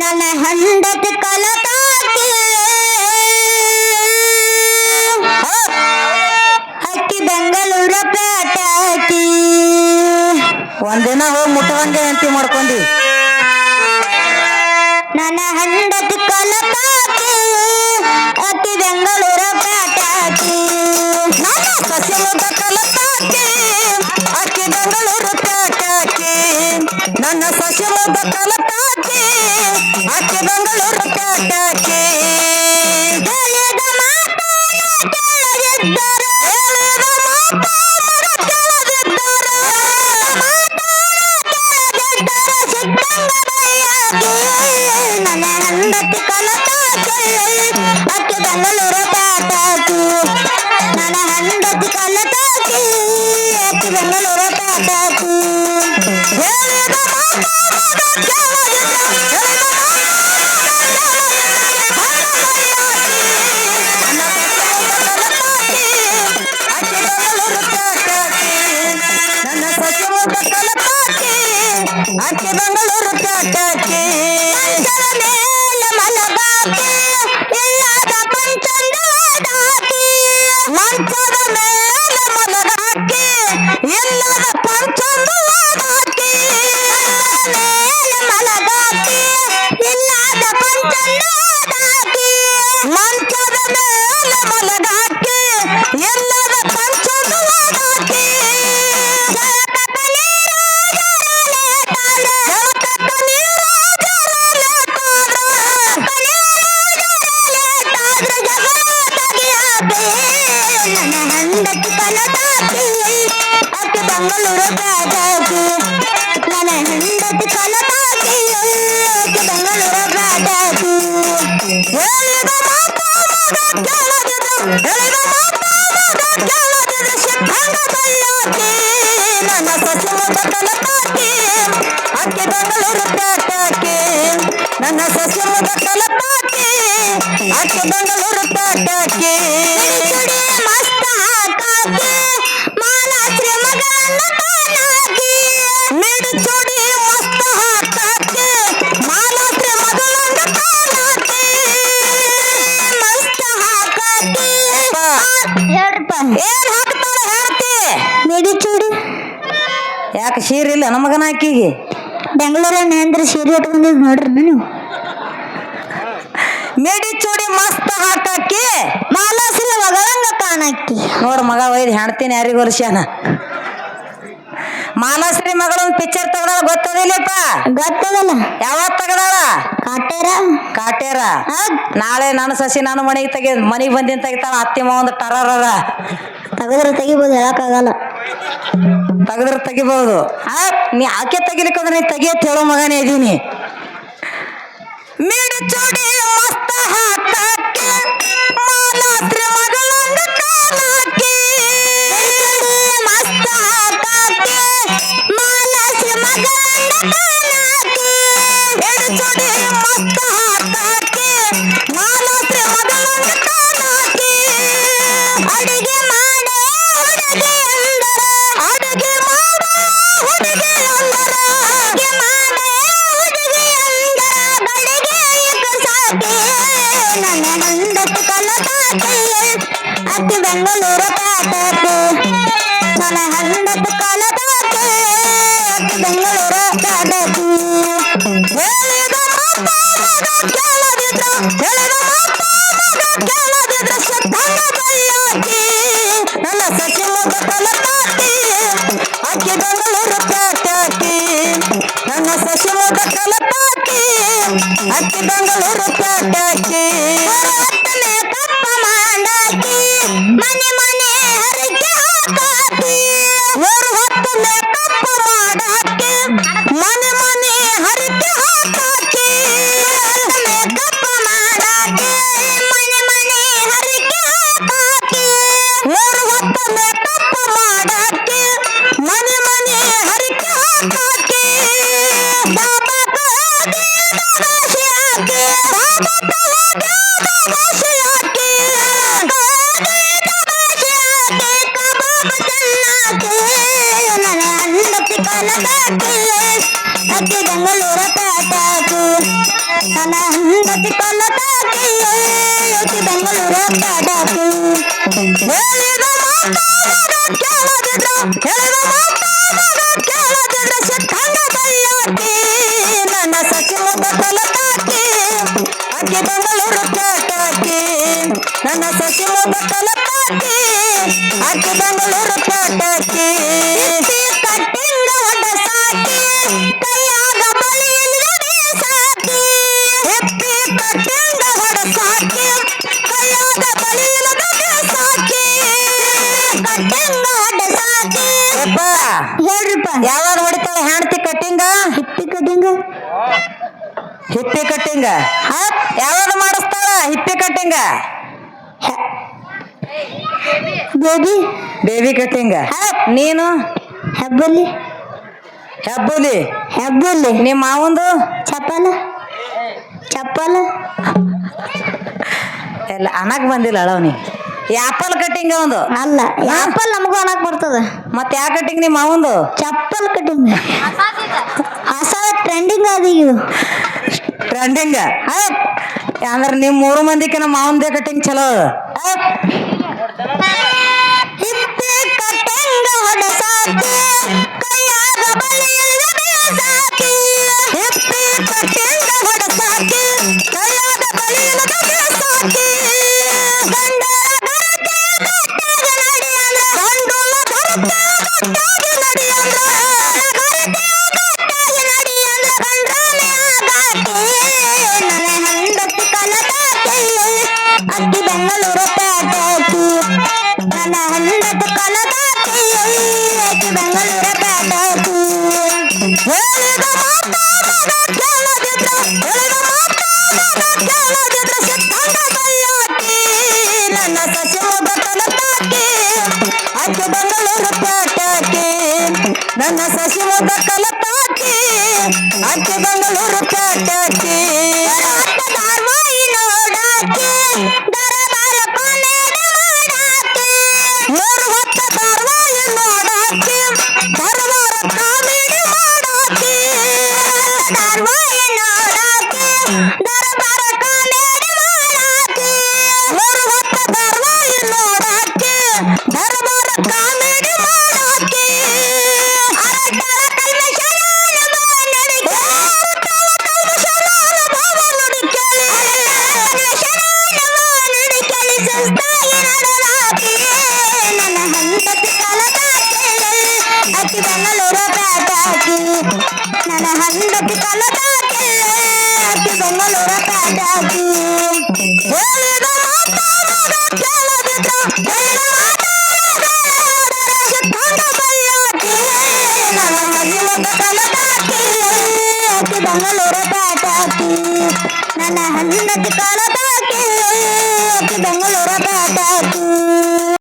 ನನ್ನ ಹೆಂಡತಿ ಕಲತಾಕಿ ಅಕ್ಕಿ ಬೆಂಗಳೂರ ಪೇಟಾಕಿ ಒಂದಿನ ಹೋಗಿ ಮುಟ್ಟವಂಗೆ ಹೆಂಡತಿ ಮಾಡ್ಕೊಂಡಿ. ನನ್ನ ಹೆಂಡತಿ ಕಲತಾಕಿ ಅಕ್ಕಿ ಬೆಂಗಳೂರ ಪೇಟಾಕಿ ನನ್ನ ಸಸಿ ಮುದ್ದ ಕಲತಾಕಿ ಅಕ್ಕಿ ಬೆಂಗಳೂರು ಪೇಟಾಕಿ. ನನ್ನ ಸಸಿ ಮುದ್ದ ಕಲತಾಕಿ ಅಕ್ಕಿ ಬೆಂಗಳೂರು ಪೇಟಾಕಿ. ಹೇಳಿದ ಮಾತನ್ನ ಕೇಳದಿದ್ದರೆ ಹೇಳಿದ ಮಾತನ್ನ ಕೇಳದಿದ್ದರೆ ಸಿದ್ಧಂಗದಯ್ಯಾಗಿ ನನ್ನ ಹೆಂಡತಿ ಕಲತಾಕಿ ಅಕ್ಕಿ ಬೆಂಗಳೂರ ಪೇಟಾಕಿ ನನ್ನ ಹೆಂಡತಿ ಕಲತಾಕಿ ಅಕ್ಕಿ ಬೆಂಗಳೂರ ಪೇಟಾಕಿ ಹೇಳಿದ ಮಾತನ್ನ ಕೇಳದಿದ್ದರೆ ಅಕ್ಕಿ ಬೆಂಗಳೂರು ಪೇಟಾಕಿ. ಮಂಚದ ಮೇಲೆ ಮಲಗಾಕಿ ಇಲ್ಲದ ಪಂಚಂದ ಓದಾಕಿ ಮಂಚದ ಮೇಲೆ ಮಲಗಾಕಿ ಇಲ್ಲದ ಪಂಚಂದ ಓದಾಕಿ. ಮೇಲೆ ಮಲಗಾಕಿ ಇಲ್ಲದ ಪಂಚಂದ ಓದಾಕಿ ಮಂಚದ ಮೇಲೆ ಮಲಗಾಕಿ ಇಲ್ಲದ ಪಂಚಂದ ಓದಾಕಿ. ನನ್ನ ಹೆಂಡತಿ ಕಲತಾಕಿ ಅಕ್ಕಿ ಬೆಂಗಳೂರು ಪೇಟಾಕಿ ನನ್ನ ಹೆಂಡತಿ ಕಲತಾಕಿ ಅಕ್ಕಿ ಬೆಂಗಳೂರು ಪೇಟಾಕಿ ಹೇಳಿದ ಮಾತು ಮಗ ಕೇಳದಿದ್ರು ಹೇಳಿದ ಮಾತು ಮಗ ಕೇಳದಿದ್ರು ಸಿದ್ಧಂಗ ಬಳ್ಳಾಕಿ. ನನ್ನ ಸಸಿ ಮುದ್ದ ಕಲತಾಕಿ ಅಕ್ಕಿ ಬೆಂಗಳೂರು ಪೇಟಾಕಿ. ನನ್ನ ಸಸಿ ಮುದ್ದ ಕಲತಾಕಿ ಅಕ್ಕಿ ಬೆಂಗಳೂರು ಪೇಟಾಕಿ. ಮಸ್ತ ಹಾಕಾಕಿ ಮಾಲಾಶ್ರೀ ಮಗಳನ್ನ ಕಾಣಾಕಿ ಮಿಡಿಚುಡಿ ಮಸ್ತ ಹಾಕಾಕಿ ಮಾಲಾಶ್ರೀ ಮಗಳನ್ನ ಕಾಣಾಕಿ. ಮಸ್ತ ಹಾಕಾಕಿ ಹೇಳ್ರಪ್ಪ ಏನ್ ಹಾಕ್ತಾಳ ಹೇಳ್ತಿ? ಮಿಡಿಚೂಡಿ ಯಾಕೆ ಸೀರಿಲ್ಲ ನಮಗನ ಆಕಿಗೆ? ಬೆಂಗಳೂರಾಗ ಅಂದ್ರೆ ಸೀರೆ ಉಟ್ಕೊಂಡಿದ್ ನೋಡ್ರಿ ನೀವು ಮಿಡಿಚುಡಿ ಮಸ್ತ್ ಹಾಕಾಕಿ ಮಾಲಾಶ್ರೀ ಮಗಳನ್ನ ಕಾಣಾಕಿ ನೋಡ್ ಮಗ ಒಯ್ದು ಹೆಣ್ತೀನಿ ಯಾರಿಗ ವರ್ಷನ. ಮಾಲಾಶ್ರೀ ಮಗಳೊಂದು ಪಿಕ್ಚರ್ ತೆಗ್ದಾಳ ಗೊತ್ತದಿಲ್ಲಪ್ಪ? ಗೊತ್ತದಲ್ಲ ಯಾವತ್ ತೆಗ್ದಾಳ? ಕಾಟೇರ ಕಾಟೇರ. ನಾಳೆ ನನ್ನ ಸಸಿ ನಾನು ಮನೆಗೆ ಬಂದಿನ ತೆಗಿತಾಳ ಅತ್ತಿ ಒಂದು ಟರರ ತೆಗೆದ್ರೆ ತೆಗಿಬೋದು ಹೇಳಕ್ಕಾಗಲ್ಲ. ತೆಗೆದ್ರೆ ತೆಗಿಬಹುದು. ನೀ ಆಕೆ ತೆಗಿಲಿಕ್ಕಂದ್ರೆ ನೀ ತೆಗಿಯತ್ ಹೇಳೋ ಮಗನೇ ಇದೀನಿ. ಮಿಡಿಚುಡಿ ಮಸ್ತ ಹಾಕಾಕಿ ಮಾಲಾಶ್ರೀ ಮಗಳನ್ನ ಕಾಣಾಕಿ. ಮಸ್ತ ಹಾಕಾಕಿ ಮಾಲಾಶ್ರೀ ಮಗಳನ್ನ ಕಾಣಾಕಿ ಮಿಡಿಚುಡಿ ಮಸ್ತ ಹಾಕಾಕಿ ಮಾಲಾಶ್ರೀ ಮಗಳನ್ನ ಕಾಣಾಕಿ. ಅಡುಗೆ ಮಾಡೋ ಹುಡುಗಿ ಅಂದರ ಅಡುಗೆ ಮಾಡೋ ಹುಡುಗಿ ಅಂದರ ಅಡುಗೆ ಮಾಡೋ ಹುಡುಗಿ ಅಂದರ ಬಡಿಗೆ ಸಾಕಿ ನನ್ನ ಹೆಂಡತಿ ಕಲತಾಕಿ ಅಕ್ಕಿ ಬೆಂಗಳೂರು ಪೇಟಾಕಿ ನನ್ನ ಹೆಂಡತಿ ಕಲತಾಕಿ ಅಕ್ಕಿ ಬೆಂಗಳೂರು ಪೇಟಾಕಿ ಹೇಳಿದ ಮಾತು ಮಗ ಕೇಳದಿದ್ರು ಹೇಳಿದ ಮಾತು ಮಗ ಕೇಳದಿದ್ರು ಸಿದ್ಧಂಗ ಬಳ್ಳಾಕಿ. ನನ್ನ ಸಸಿ ಮುದ್ದ ಕಲತಾಕಿ ಅಕ್ಕಿ ಬೆಂಗಳೂರು ಪೇಟಾಕಿ. ನನ್ನ ಸಸಿ ಮುದ್ದ ಕಲತಾಕಿ ಅಕ್ಕಿ ಬೆಂಗಳೂರು ಪೇಟಾಕಿ. ಮೇಕಪ್ಪ ಮಾಡಾಕಿ ಮನೆ ಮನೆ ಹರಕೆ ಹಾಕಾಕಿ ಹೊತ್ತು ಮೇಕಪ್ ಮಾಡಾಕಿ ಮನೆ ಮನೆ ಹರಕೆ ಹಾಕಾಕಿ. ಮೇಕಪ್ ಮಾಡಾಕಿ ಮನೆ ಮನೆ ಹರಕೆ ಹಾಕಾಕಿ ಹೊತ್ತು ಮೇಕಪ್ ಮಾಡಾಕಿ ಮನೆ ಮನೆ ಹರಕೆ ಹಾಕಾಕಿ. ಬಾಬಾಕ ಹೋಗಿ ದಬಾಶಿ ಹಾಕಿ ಬಾಬಾಕ ಹೋಗಿ ದಬಾಶಿ ಹಾಕಿ ದಬಾಶಿ ಹಾಕಿ ಕಬಾಬ್ ತಿನ್ನಾಕಿ ನನ್ನ ಹೆಂಡತಿ ಕಲತಾಕಿ ಅಕ್ಕಿ ಬೆಂಗಳೂರು ಬೆಂಗಳೂರು ಪೇಟೆಗೆ ನನ್ನ ಹೆಂಡತಿ ಕಲತಾಕಿ ಆಕಿ ಬೆಂಗಳೂರು ಪೇಟೆಗೆ ಹೇಳಿದ ಮಾತಾಡ ಕೇಳದಿದ್ರ ಹೇಳಿದ ಮಾತಾಡ ಕೇಳದಿದ್ರ ಸಿಕ್ಕಂಗ ಬೈಯಾಕಿ ನನ್ನ ಸಖಿ ಮುಖ ಕಲತಾಕಿ ಆಕಿ ಬೆಂಗಳೂರು ಪೇಟೆಗೆ ನನ್ನ ಸಖಿ ಮುಖ ಕಲತಾಕಿ ಆಕಿ ಬೆಂಗಳೂರು ಪೇಟೆಗೆ ಕಟ್ಟಿಂಗ ಹೊಡ ಸಾಕಿ ಕೈಯಾಗ ಬಳಿ ಇಲ್ಲದೆ ಸಾಕಿ ಹೆಪ್ಪಿ ಕಟ್ಟಿಂಗ ಹೊಡ ಸಾಕಿ ಕೈಯಾಗ ಬಳಿ ಇಲ್ಲದೆ ಸಾಕಿ ಕಟ್ಟಿಂಗ ಹೊಡ ಸಾಕಿ ಹೇಳ್ರಿಪ್ಪ ಯಾವಾಗ ಹೊಡಿತಾಳೆ ಹೆಣ್ತಿ cutting hippie cutting hippie cutting ಯಾವಾಗ ಮಾಡಿಸ್ತಾಳ hippie cutting baby baby cutting ನೀನು ಹೆಬ್ಬಲಿ ಹೆಬ್ಬುಲಿ ಹೆಬ್ಬಲಿ ನಿಮ್ಮ ಮಾವಂದು ಚಪ್ಪಲ ಚಪ್ಪಲ ಎಲ್ಲ ಅನ್ನಕ್ ಬಂದಿಲ್ಲ ಅಳವನಿ ಆಪಲ್ ಕಟ್ಟಿಂಗ ಒಂದು ಅಲ್ಲ ಆಪಲ್ ನಮಗೂ ಅನ್ನಕ್ ಬರ್ತದ ಮತ್ತೆ ಯಾವ ಕಟ್ಟಿಂಗ್ ನಿಮ್ಮ ಮಾವಂದು ಚಪ್ಪಲ್ ಕಟ್ಟಿಂಗ್ ಹೊಸ ಟ್ರೆಂಡಿಂಗ್ ಅದ ಈಗ ಟ್ರೆಂಡಿಂಗ್ ಅಂದ್ರೆ ನಿಮ್ 3 ಮಂದಿಕಿನ ಮಾವಂದೇ ಕಟ್ಟಿಂಗ್ ಚಲೋ ಹಿಪ್ಪಿ ಕಟ್ಟಿಂಗ ಹೊಡ ಸಾಕಿ ಕೈಯಾಗ ಬಳಿ ಇಲ್ಲದೆ ಸಾಕಿ ಹಿಪ್ಪಿ ಕಟ್ಟಿಂಗ ಹೊಡ ಸಾಕಿ ಕೈಯಾಗ ಬಳಿ ಇಲ್ಲದೆ ಸಾಕಿ ಗಂಡನ ಗರಕೆ ಗಟ್ಟಾಗಿ ನಡಿ ಅಂದ್ರ ಗಂಡುಲ ಗರಕೆ ಗಟ್ಟಾಗಿ ನಡಿ ಅಂದ್ರ ಗರಕೆ ಗಟ್ಟಾಗಿ ನಡಿ ಅಂದ್ರ ಗಂಡನೇ ಆಗಾಕಿ ನನ್ನ ಹೆಂಡತಿ ಕಲತಾಕಿ ಅಕ್ಕಿ ಬೆಂಗಳೂರು ಪೇಟೆಗೆ ನನ್ನ ಹೆಂಡತಿ ಕಲತಾಕಿ ಅಕ್ಕಿ ಬೆಂಗಳೂರು ಪೇಟೆಗೆ ಹೇಳಿದ ಮಾತಾಡ ಕೇಳದಿದ್ರ ಹೇಳಿದ ಮಾತಾಡ ಕೇಳದಿದ್ರ ಸಿಕ್ಕಂಗ ಬೈಯಾಕಿ ನನ್ನ ಸಸಿ ಮುಗ ಕಲತಾಕಿ ಅಕ್ಕಿ ಬೆಂಗಳೂರು ಪೇಟೆಗೆ ನನ್ನ ಸಸಿ ಮುಗ ಕಲತಾಕಿ ಅಕ್ಕಿ ಬೆಂಗಳೂರು ಪೇಟೆಗೆ ಧಾರವಾಹಿ ನೋಡಾಕಿ ದರಬಾರ ಕೊನೆಡ ಮಾಡಾಕಿ 3 ಹೊತ್ತ ಧಾರವಾಹಿ ನೋಡಾಕಿ ದರಬಾರ ಕಾಮಿಡಿ ಮಾಡಾಕಿ ಧಾರವಾಹಿ ನೋಡಾಕಿ ದರಬಾರ ಕಾಮಿಡಿ ಮಾಡಾಕಿ 3 ಹೊತ್ತ ಧಾರವಾಹಿ ನೋಡಾಕಿ ದರಬಾರ ಕಾಮಿಡಿ ಮಾಡಾಕಿ ಅರಟರ ಕಲ್ಮಶನಾನ ನಡಿಗೆ ಕಲ್ಮಶನಾನ ಭಾವ ನುಡಿಕೆಳಿ ಕಲ್ಮಶನಾನ ನುಡಿಕೆಳಿ ಸಂಸ್ಥಾಯಿ ನಡಲಾಕಿ ನನ್ನ ಹೆಂಡತಿ ಕಲತಾಕಿ ಅಕ್ಕಿ ಬೆಂಗಳೂರು ಪೇಟೆಗೆ ನನ್ನ ಹೆಂಡತಿ ಕಲತಾಕಿ ಅಕ್ಕಿ ಬೆಂಗಳೂರು ಪೇಟೆಗೆ ಹೇಳಿದ ಮಾತಾಡ ಕೇಳದಿದ್ರ ಹೇಳಿದ ಮಾತಾಡ ಸಿಕ್ಕಂಗ ಬೈಯಾಕಿ ನನ್ನ ಮಗಿ ಮುಖ ಕಲತಾಕಿ ಅಕ್ಕಿ ಬೆಂಗಳೂರು ಪೇಟೆಗೆ ನನ್ನ ಹೆಂಡತಿ ಕಲತಾಕಿ ಅಕ್ಕಿ ಬೆಂಗಳೂರು ಪೇಟೆಗೆ